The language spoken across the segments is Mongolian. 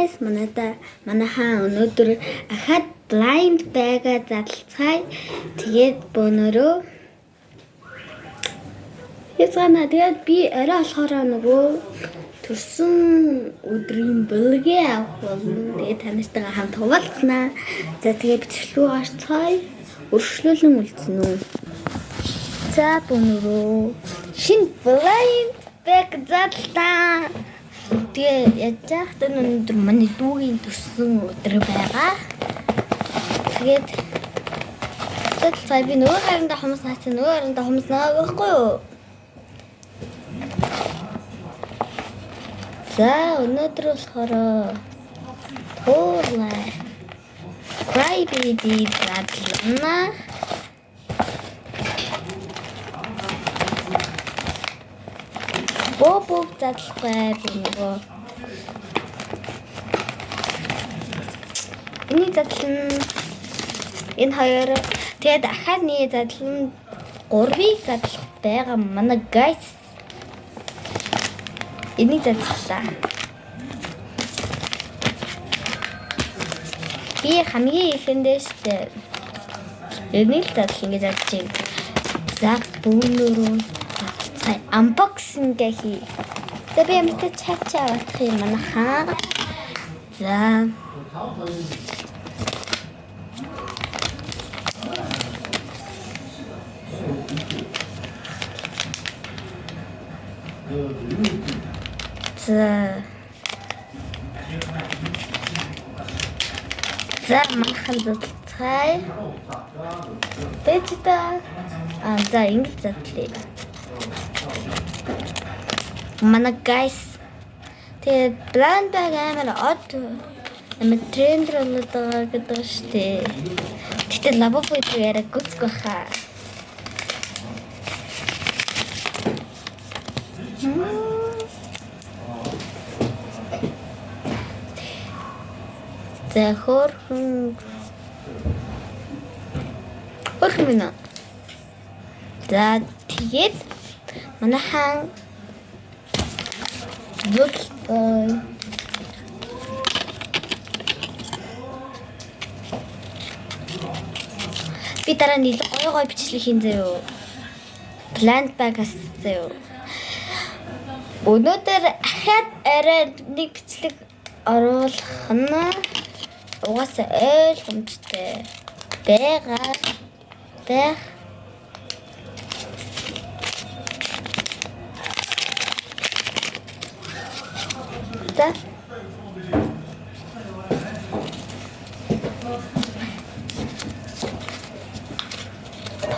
guys, манайхаа өнөөдөр ахад blind байгаа задлцгаая. Тэгээд бөөнөрөө тэгээд би орой болохоор нөгөө төрсөн өдрийн бүлгээ авах болно. Тэгээд танартайгаа хамт хуваалцнаа. За тэгээд бичлүү гарцгаая. Өршлөлөн үлдсэн үү? За бөөнөрөө шинэ blind bag задлаа. Тэгээд яжаах та өнөөдөр манай дүүгийн төрсөн өдөр байгаа. Тэгээд би нөгөө харанда хүмүүс наацсан нөгөө харанда хүмүүс наагахгүй юу? За өнөөдөр болохоор туулаа Crybaby задлана. Бобог задлахгүй би нөгөө энийг задлан энэ хоёр тэгээд ахаад нэг задлан гурвыг задлах байгаа манай guys энийг задлаа. Би хамгийн ихэндээ штэ энийг задлан гэж задлаа. За бүүнөрөө unboxing хийе. Тэгээд ямтай чачаавах юм манайхаа. За. За манайхан задлаа. Тэжтэй. За ингэж задлаа. Манай guys тэгээд blind bag амар од амар тренд болоод байгаа гэдэг штэ. Тэгтээ лабофо яриа гүцгүй хаа. За хөрхөн минь. За тэгээд манайхан би дараа нь гоё бичлэг хийн заяа. Blind bag-аас заяа. Өнөөдөр ахад арай нэг бичлэг оруулах нь угаасаа ойлгомжтой байгаа. Да.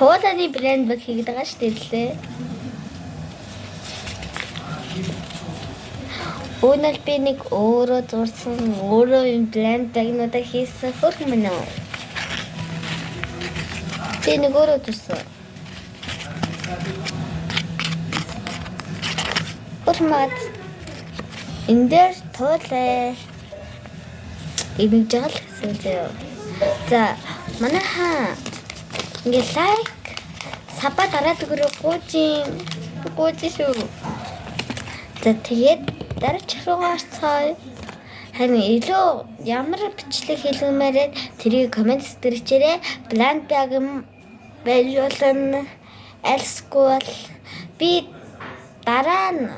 Хоолойны blind bag хийгээд байгаа шүү дээ. Өнөө би нэг өөрөө зурсан өөрөө юм blind bag-нуудаа хийсэн хөрх мөн үү? Би нэг өөрөө зурсан. Хөрмат энэ дээр туулаа имиж жаал гэсэн зөө. За манайхаа ингээ лайк саба дараад өгөрөө гуйж шүү. За тэгээд дараачих руугаа цай. Харин илүү ямар бичлэг хэлмээрээ тэрийг комент дээр чирээ blind bag байж болно. Альсгүй би дараа нь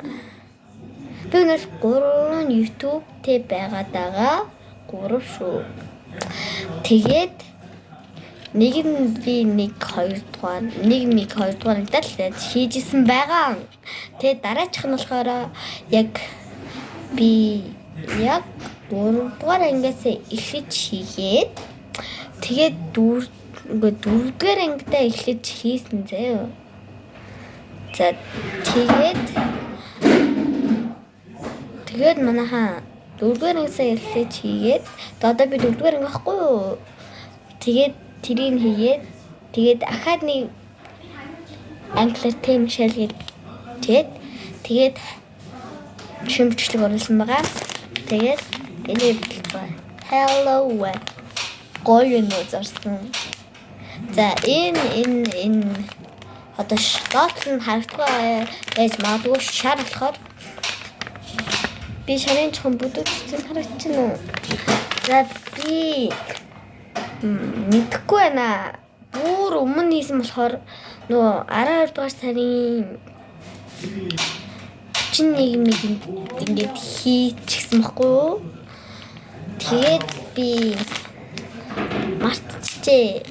би нэг 3 YouTube тэ байгаад байгаа. 3 шүү. Тэгээд нэг нь би 1 2 дугаар надад хийжсэн байгаа. Тэгээд дараачих нь болохоор яг 3 дугаар ангиас эхлэж хийгээд тэгээд 4 дугаар ангидаа эхлэж хийсэн заяа. За тэгээд манайхаа 4 дугаар ангиасаа эхлэж хийгээд одоо би 4 дугаар анги байхгүй юу? Тэгээд тэрийг хийгээд тэгээд ахаад нэг англиар тэм шалгээд тэгээд шимжлэг оруулсан байгаа. Тэгээд энэ hello гоё нөө зарсан. За энэ одоо шоколад нь харагдахгүй байж магадгүй шар болохоор Би шарын чон бүдүүчсэн харагдчихна уу? За би мэдхгүй байна. Бүр өмнө хийсэн болохоор нөгөө 12 дугаар сарын 31-нд ингээд хийчихсэн байхгүй юу? Тэгээд би мартчихжээ.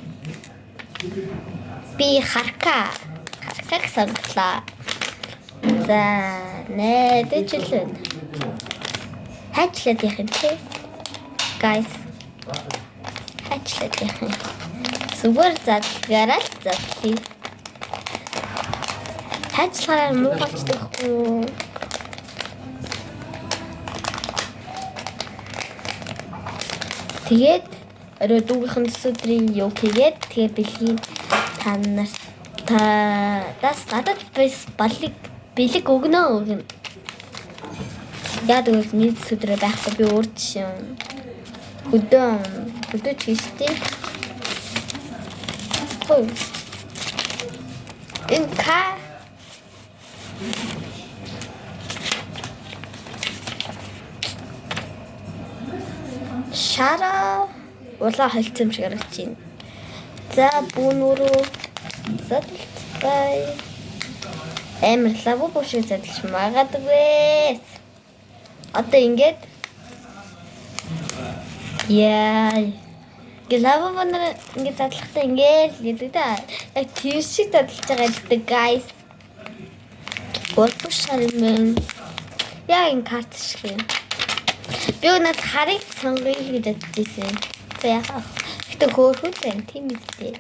Би харкаг сонглоо. За найдаж л байна. Хайчлаад яах юм те? Guys. Хайчлаад яах юм? Зүгээр задлгаараа л задлаа. Хайчлахаар муу болчихдоггүй. Тэгээд орой дүүгийнхэн өдрийн юу хийгээд тэгээд бэлгийн та надад бэлэг өгнө. Яг тэгвэл нийт өдрөө байхгүй би өөр жишээ хөдөө чийстэй. Хөө. Инка шара улаа холцсон шиг харагдаж байна. За бүүнөрөө задлцгаая. Амар лавабо шиг задлж магадгүй. Одоо ингээд яа лавабо нар ингээд задлахтаа ингээд гэдэг да. Яг тийм шиг задлж байгаа гэдэг guys. Гурвшаар юм. Яг энэ карт шиг юм. Би өнөөдөр харыг сонгоё гэж бодчихсон. За яхаа. Гэтэ хөөхөд байна тийм үстэй.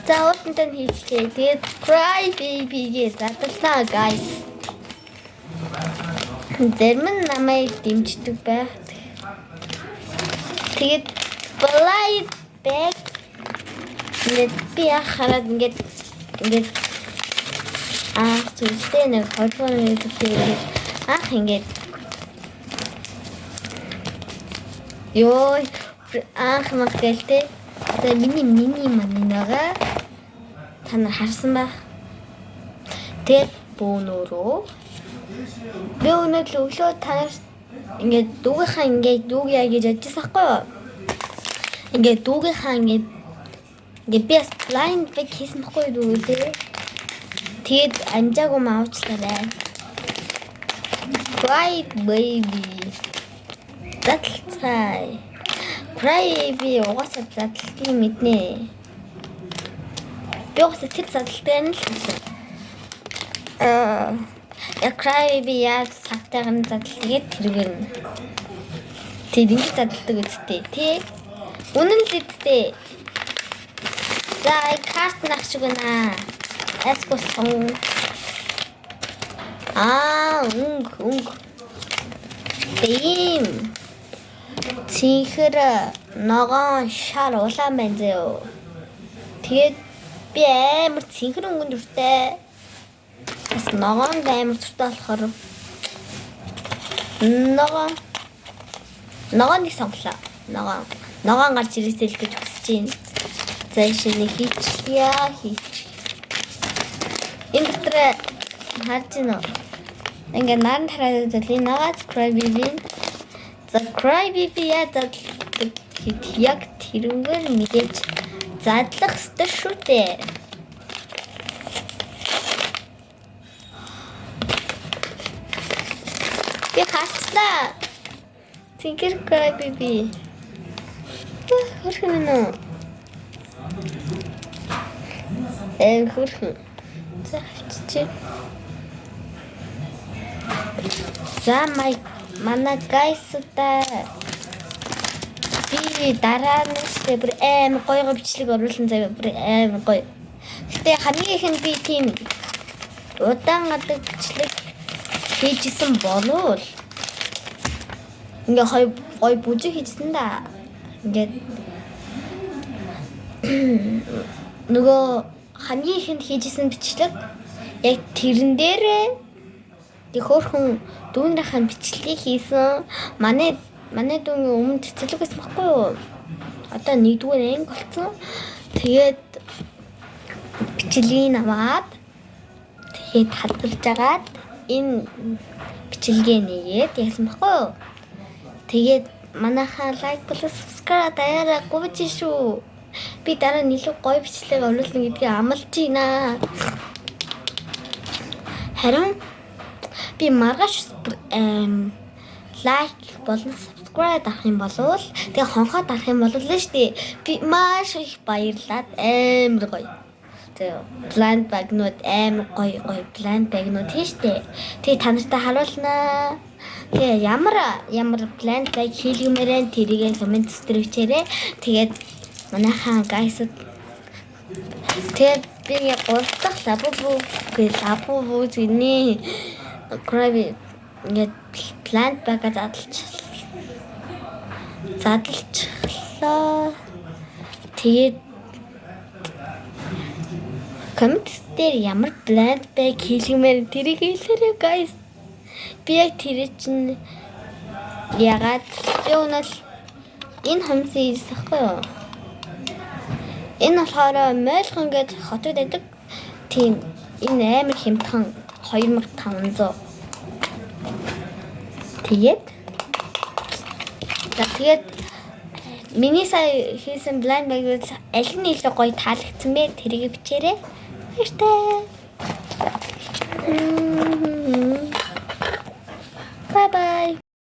За уутантай хийчихээ. Тэгээд cry baby гэж задлаа guys. Дэрмэн намайг дэмждэг байх. Тэгээд blind bag ингээд би хараад ингээд зүйлтэй нэг холбооны зүйлтэй ингээд ёо мах гэлтэй. Тэгээ миний манинага та нар харсан байх. Тэгээд бөөнөрөө би өнөөдөр өглөө танаас ингээд дүүгийнхаа ингээд дүүг яа гэж бодчихсан байхгүй юу? Ингээд дүүгийнхаа ингээд би blind bag хийсэн байхгүй юу дүүгээ. Тэгээд анжаагүй маавчлаарай. Cry baby. Задлцгаая. Cry baby угаасаа задлтыг мэднэ. Би угаасаа тэр задлтыг нь л хийсэн. Cry baby яа сагтайг нь задлтгээд тэргээр нь. Тэр ингэ задлтдаг үстэй тий. Үнэн л үстэй. За карт нах шиг байна. Эскосон. Өнг. Бим. Чихэр ногоон шар улаан байна зөө. Тэгээд би амар чихэр өнгөн дүртэй. Бас ногоон амар дүртэй болохоор ногооныг сонглоо. Ногоон гарч ирээсэй л гэж хүсэж байна. За шинэ хийчихье. Энэ дотор харж байна уу? Ингээ наран тараад үзвэл нагаад cry baby. За cry baby яа задлах яг тэрнгээр мэдээж задлах ёстой шүү дээ. Би хацлаа. Тинкер cry baby. Хөрхөн нөө. Хөрхөн. За хавччих. За манай guys-уудаа би дараа нь бүр амар гоё бичлэг оруулсан заяа бүр амар гоё. Гэтэ хамгийн ихэнд би тийм удаан гадаг бичлэг хийжсэн болов ингээ гоё бүжиг хийжсэн да. Ингээд нөгөө хамгийн ихэнд хийжсэн бичлэг яг тэрэн дээрээ тэг хөөрхөн дүүнийхэн бичлэгийг хийсэн. Манай дүүний өмнө цэцэлэг байсан байхгүй юу? Одоо нэгдүгээр анги болсон. Тэгээд бичлэгийг аваад тэгээд хадгалж агаад энэ бичилгээ нэгээд яасан баггүй юу? Тэгээд манайхаа лайк болон subscribe даяараагүй ч шүү. Би дараа нь илүү гоё бичлэг оруулна гэдгийг амлаж байна. Харин би маргааш лайк болон subscribe авах юм бол тэгээ хонхоо дарах юм бол л штий. Би маш их баярлаад амар гоё. Тэгээ plant bag-нууд амар гоё plant bag-нууд тийштэй. Тэгээ та нартай харуулнаа. Тэгээ ямар plant bag хийлгэмээрэн тэрийг комент дээр бичээрэй. Тэгээд манайхаа guys тэгээд би гурдах лабу зэний крабби ингээд plant bag задлчлаа. Тэгээд комент дээр ямар plant bag хийлгэмээр тэрийг хэлээрэй guys. Би яг тэр чинь ягаад би өнөө энэ хамсыг хийсэхгүй юу? Энэ болохоор Мэлхэн гээд хотод байдаг. Тийм энэ амар хямдхан 2500. Тэгээд миний сая хийсэн blind bag-д аль нь илүү гоё таалагдсан бэ? Тэрийг бичээрэй. Баяртай.